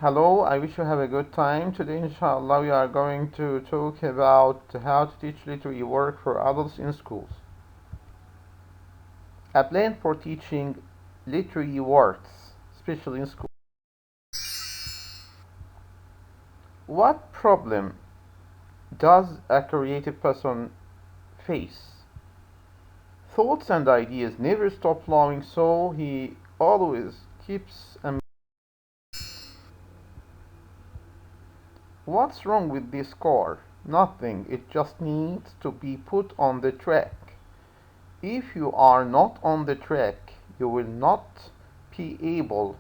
Hello, I wish you have a good time. Today, inshallah, we are going to talk about how to teach literary work for adults in schools. A plan for teaching literary works, especially in school. What problem does a creative person face? Thoughts and ideas never stop flowing, so he always keeps a. What's wrong with this car? Nothing, it just needs to be put on the track. If you are not on the track, you will not be able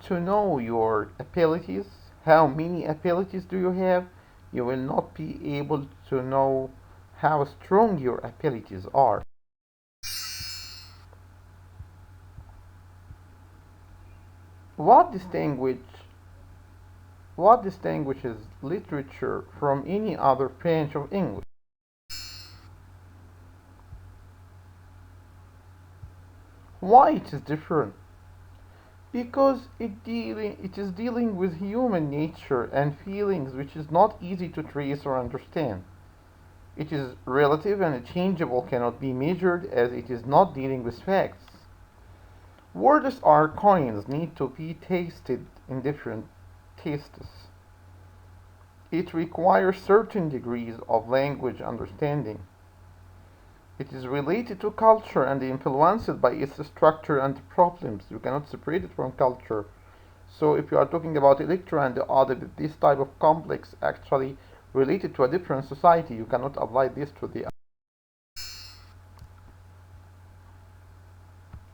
to know your abilities. How many abilities do you have? You will not be able to know how strong your abilities are. What distinguish what distinguishes literature from any other branch of English? Why it is different? Because it is dealing with human nature and feelings which is not easy to trace or understand. It is relative and changeable, cannot be measured as it is not dealing with facts. Words are coins, need to be tasted in different tastes. It requires certain degrees of language understanding. It is related to culture and influenced by its structure and problems. You cannot separate it from culture. So if you are talking about Electra and the other, this type of complex actually related to a different society, you cannot apply this to the.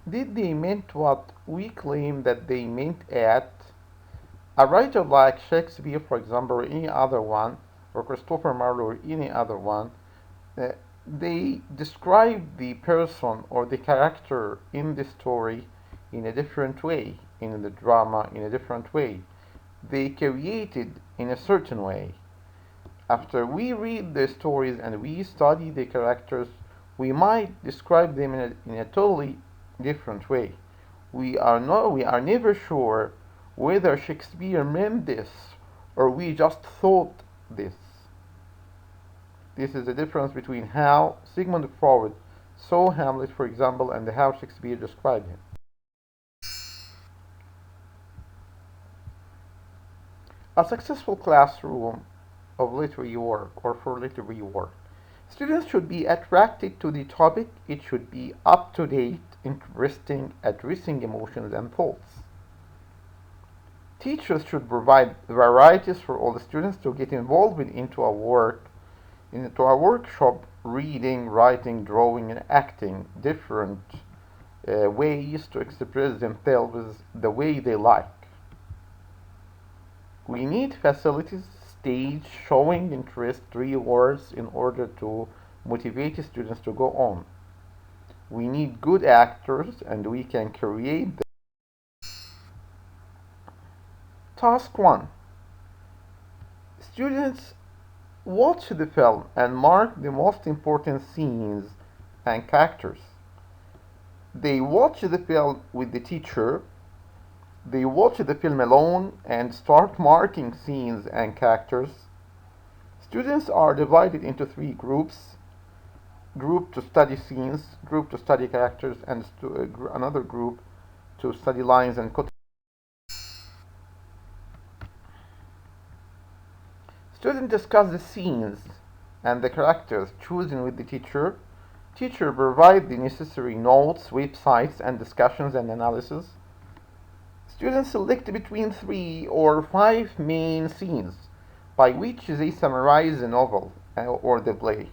Did they meant what we claim that they meant at? A writer like Shakespeare, for example, or any other one, or Christopher Marlowe, or any other one, uh, they describe the person or the character in the story in a different way, in the drama in a different way. They created in a certain way. After we read the stories and we study the characters, we might describe them in a totally different way. We are never sure whether Shakespeare meant this or we just thought this. This is the difference between how Sigmund Freud saw Hamlet, for example, and how Shakespeare described him. A successful classroom of literary work or for literary work. Students should be attracted to the topic. It should be up to date, interesting, addressing emotions and thoughts. Teachers should provide varieties for all the students to get involved into a workshop, reading, writing, drawing, and acting, different ways to express themselves the way they like. We need facilities, stage, showing interest, rewards in order to motivate students to go on. We need good actors and we can create them. Task 1. Students watch the film and mark the most important scenes and characters. They watch the film with the teacher. They watch the film alone and start marking scenes and characters. Students are divided into three groups: group to study scenes, group to study characters, and another group to study lines and quotations. Students discuss the scenes and the characters chosen with the teacher. Teacher provide the necessary notes, websites, and discussions and analysis. Students select between 3 or 5 main scenes by which they summarize the novel or the play.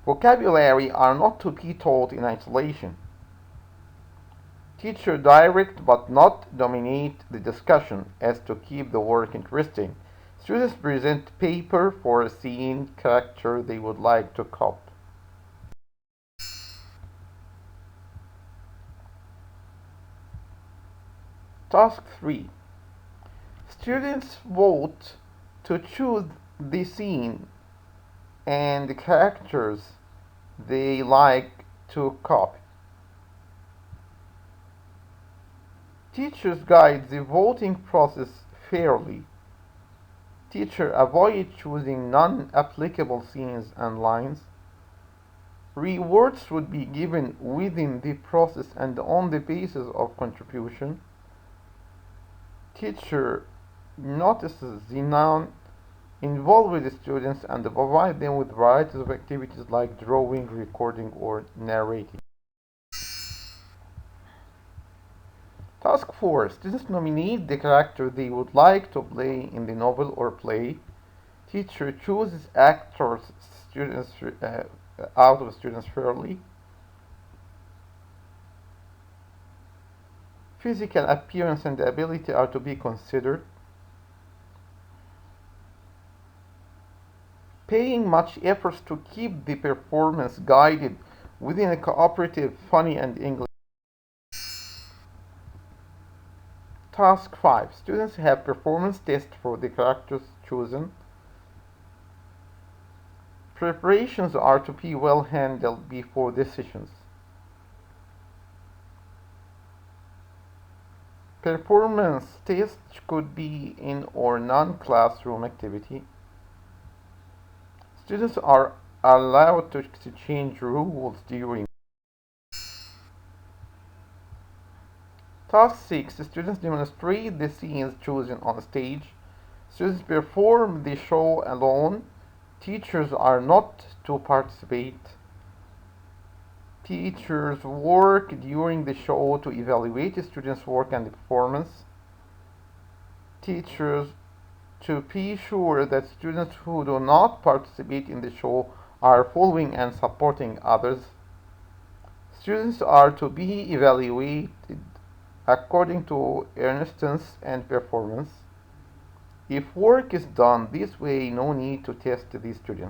Vocabulary are not to be taught in isolation. Teacher direct but not dominate the discussion as to keep the work interesting. Students present paper for a scene character they would like to copy. Task 3. Students vote to choose the scene and the characters they like to copy. Teachers guide the voting process fairly. Teacher, avoid choosing non-applicable scenes and lines. Rewards would be given within the process and on the basis of contribution. Teacher notices the non-involved students and provide them with varieties of activities like drawing, recording, or narrating. Task 4. Students nominate the character they would like to play in the novel or play. Teacher chooses actors students out of students fairly. Physical appearance and ability are to be considered. Paying much efforts to keep the performance guided within a cooperative, funny, and English. Task 5. Students have performance tests for the characters chosen. Preparations are to be well handled before decisions. Performance tests could be in or non-classroom activity. Students are allowed to change rules during. Task 6. Students demonstrate the scenes chosen on stage. Students perform the show alone. Teachers are not to participate. Teachers work during the show to evaluate students' work and performance. Teachers to be sure that students who do not participate in the show are following and supporting others. Students are to be evaluated according to earnestness and performance. If work is done this way, no need to test the students.